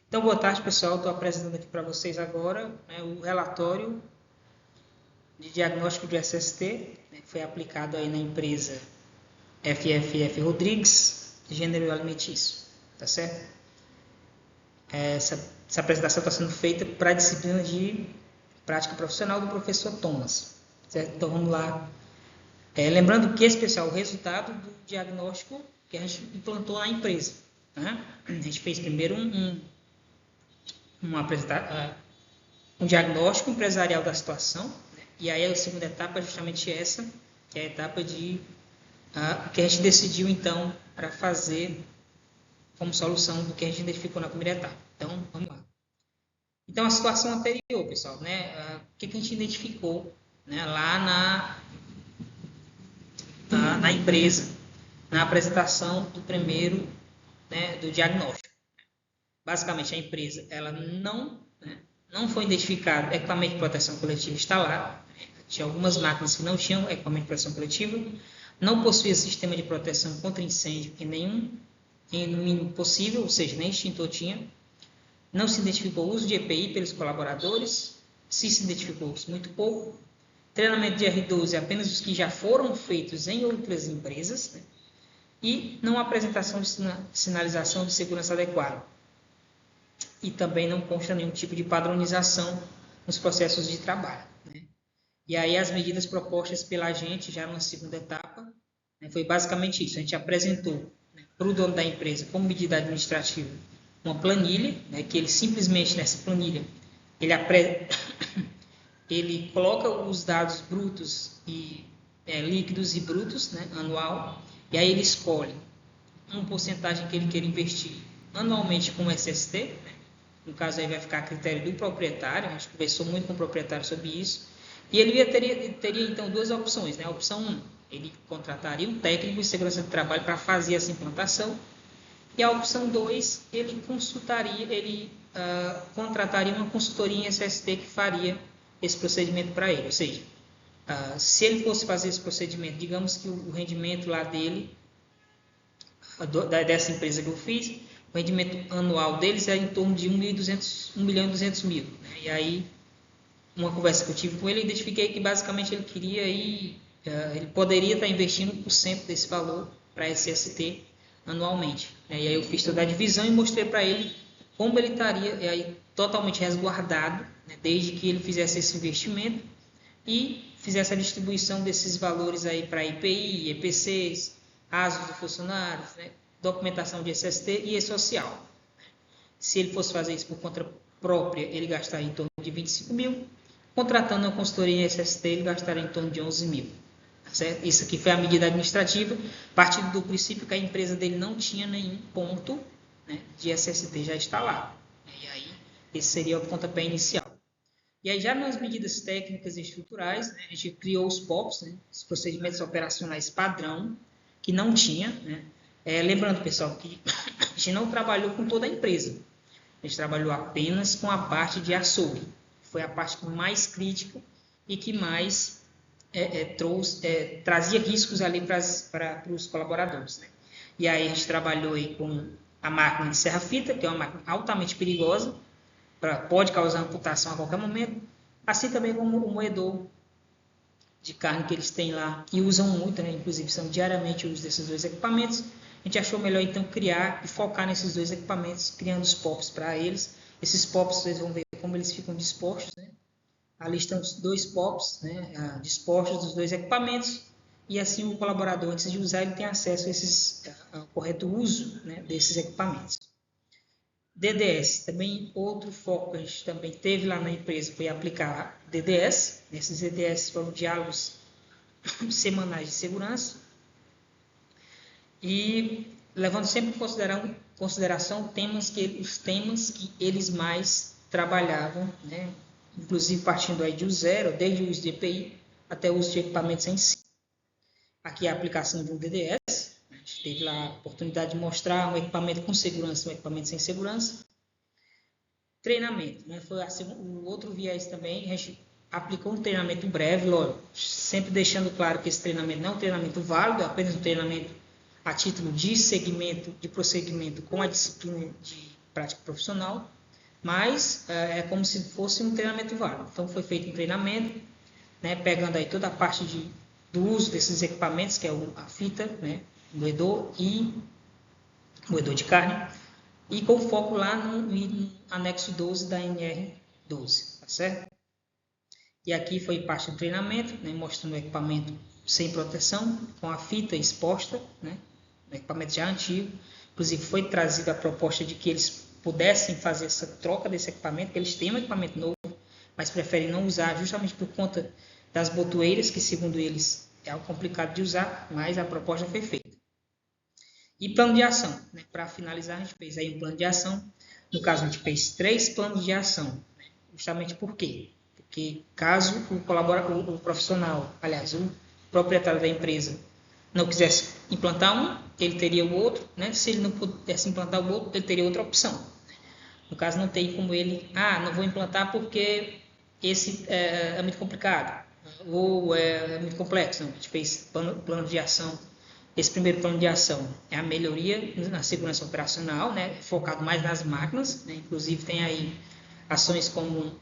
Então, boa tarde, pessoal. Estou apresentando aqui para vocês agora, né, o relatório de diagnóstico de SST, né, que foi aplicado aí na empresa FFF Rodrigues, gênero alimentício, tá certo? Essa apresentação está sendo feita para a disciplina de prática profissional do professor Thomas, certo? Então, vamos lá. Lembrando que, pessoal, o resultado do diagnóstico que a gente implantou na empresa, né? A gente fez primeiro um diagnóstico empresarial da situação, né? E aí a segunda etapa é justamente essa, que é a etapa que a gente decidiu então para fazer como solução do que a gente identificou na primeira etapa. Então, vamos lá. Então, a situação anterior, pessoal, né? O que a gente identificou, né, lá na empresa, na apresentação do primeiro, né, do diagnóstico. Basicamente, a empresa ela não foi identificado equipamento de proteção coletiva instalado. Tinha algumas máquinas que não tinham equipamento de proteção coletiva, não possuía sistema de proteção contra incêndio no mínimo possível, ou seja, nem extintor tinha. Não se identificou o uso de EPI pelos colaboradores, se identificou muito pouco. Treinamento de R12 apenas os que já foram feitos em outras empresas, né? E não apresentação de sinalização de segurança adequada. E também não consta nenhum tipo de padronização nos processos de trabalho, né? E aí as medidas propostas pela gente já na segunda etapa, né, foi basicamente isso. A gente apresentou, né, para o dono da empresa, como medida administrativa, uma planilha, né, que ele simplesmente nessa planilha ele coloca os dados brutos e líquidos e brutos, né, anual, e aí ele escolhe uma porcentagem que ele quer investir anualmente com o SST, né? No caso aí vai ficar a critério do proprietário, a gente conversou muito com o proprietário sobre isso, e ele teria então duas opções, né? A opção 1, ele contrataria um técnico de segurança do trabalho para fazer essa implantação, e a opção 2, ele contrataria uma consultoria em SST que faria esse procedimento para ele, ou seja, se ele fosse fazer esse procedimento, digamos que o rendimento lá dele, dessa empresa que eu fiz, o rendimento anual deles é em torno de 1.200.000. Né? E aí, uma conversa que eu tive com ele, eu identifiquei que basicamente ele queria ele poderia estar investindo 1% desse valor para SST anualmente. Né? E aí eu fiz toda a divisão e mostrei para ele como ele estaria totalmente resguardado, né? Desde que ele fizesse esse investimento e fizesse a distribuição desses valores aí para IPI, EPCs, ASOS dos funcionários, né? Documentação de SST e E-Social. Se ele fosse fazer isso por conta própria, ele gastaria em torno de 25 mil. Contratando uma consultoria em SST, ele gastaria em torno de 11 mil. Certo? Isso aqui foi a medida administrativa, partindo do princípio que a empresa dele não tinha nenhum ponto, né, de SST já instalado. E aí, esse seria o pontapé inicial. E aí, já nas medidas técnicas e estruturais, né, a gente criou os POPs, né, os procedimentos operacionais padrão, que não tinha, né? Lembrando, pessoal, que a gente não trabalhou com toda a empresa. A gente trabalhou apenas com a parte de açougue. Foi a parte mais crítica e que mais trazia riscos ali para os colaboradores, né? E aí a gente trabalhou aí com a máquina de serra-fita, que é uma máquina altamente perigosa, pode causar amputação a qualquer momento, assim também como o moedor de carne que eles têm lá, que usam muito, né? Inclusive são diariamente o uso desses dois equipamentos. A gente achou melhor então criar e focar nesses dois equipamentos, criando os POPs para eles. Esses POPs vocês vão ver como eles ficam dispostos, né? Ali estão os dois POPs, né, dispostos dos dois equipamentos, e assim o colaborador, antes de usar, ele tem acesso ao correto uso, né, desses equipamentos. DDS, também outro foco que a gente também teve lá na empresa foi aplicar DDS. Esses DDS foram diálogos semanais de segurança, e levando sempre em consideração os temas que eles mais trabalhavam, né? Inclusive partindo aí de zero, desde o uso de EPI até o uso de equipamentos em si. Aqui é a aplicação de um DDS, a gente teve lá a oportunidade de mostrar um equipamento com segurança, um equipamento sem segurança. Treinamento, né? Foi assim, o outro viés também, a gente aplicou um treinamento breve, lógico, sempre deixando claro que esse treinamento não é um treinamento válido, é apenas um treinamento a título de segmento, de prosseguimento com a disciplina de prática profissional. mas é como se fosse um treinamento válido. Então foi feito um treinamento, né, pegando aí toda a parte do uso desses equipamentos, que é a fita, né, o moedor e moedor de carne, e com foco lá no anexo 12 da NR12, tá certo? E aqui foi parte do treinamento, né, mostrando o equipamento sem proteção, com a fita exposta, né, o equipamento já antigo. Inclusive foi trazida a proposta de que eles pudessem fazer essa troca desse equipamento, que eles têm um equipamento novo, mas preferem não usar justamente por conta das botoeiras, que segundo eles é algo complicado de usar, mas a proposta foi feita. E plano de ação, né? Para finalizar, a gente fez aí um plano de ação. No caso, a gente fez 3 planos de ação. Né? Justamente por quê? Porque caso o profissional, aliás, o proprietário da empresa não quisesse implantar um, ele teria o outro. Né? Se ele não pudesse implantar o outro, ele teria outra opção. No caso, não tem como ele, não vou implantar porque esse é muito complicado, ou é muito complexo. Não, a gente fez plano de ação. Esse primeiro plano de ação é a melhoria na segurança operacional, né, focado mais nas máquinas, né, inclusive tem aí ações como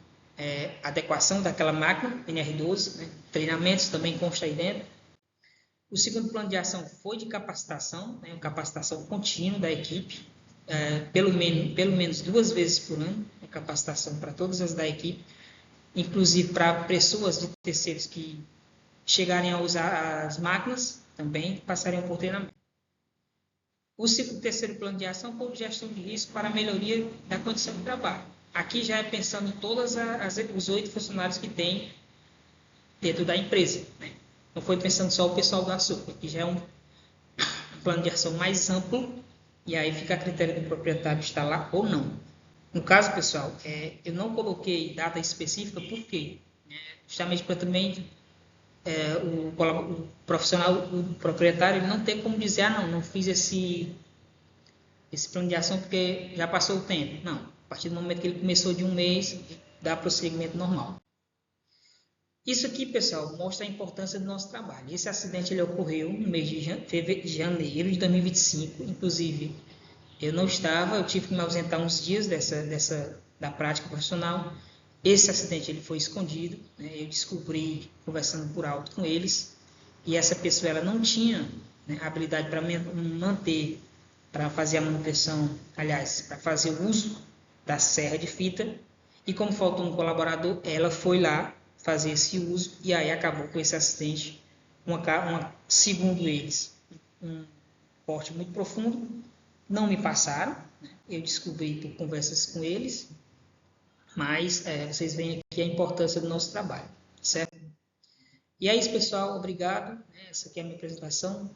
adequação daquela máquina, NR12, né, treinamentos também consta aí dentro. O segundo plano de ação foi de capacitação, né, capacitação contínua da equipe, pelo menos 2 vezes por ano, capacitação para todas as da equipe, inclusive para pessoas de terceiros que chegarem a usar as máquinas, também passariam por treinamento. O terceiro plano de ação foi de gestão de risco para a melhoria da condição de trabalho. Aqui já é pensando em todos os 8 funcionários que tem dentro da empresa. Né? Não foi pensando só o pessoal do açúcar, aqui já é um plano de ação mais amplo, e aí fica a critério do proprietário estar lá ou não. No caso, pessoal, eu não coloquei data específica, por quê? Justamente para também o profissional, o proprietário, ele não tem como dizer, não fiz esse plano de ação porque já passou o tempo. Não, a partir do momento que ele começou de um mês, dá prosseguimento normal. Isso aqui, pessoal, mostra a importância do nosso trabalho. Esse acidente ele ocorreu no mês de janeiro de 2025, inclusive eu não estava, eu tive que me ausentar uns dias da prática profissional. Esse acidente ele foi escondido, né? Eu descobri conversando por alto com eles, e essa pessoa ela não tinha, né, habilidade para manter, para fazer a manutenção, aliás, para fazer o uso da serra de fita, e como faltou um colaborador, ela foi lá fazer esse uso, e aí acabou com esse acidente, segundo eles, um corte muito profundo. Não me passaram, né? Eu descobri por conversas com eles, mas vocês veem aqui a importância do nosso trabalho, certo? E é isso, pessoal, obrigado. Essa aqui é a minha apresentação.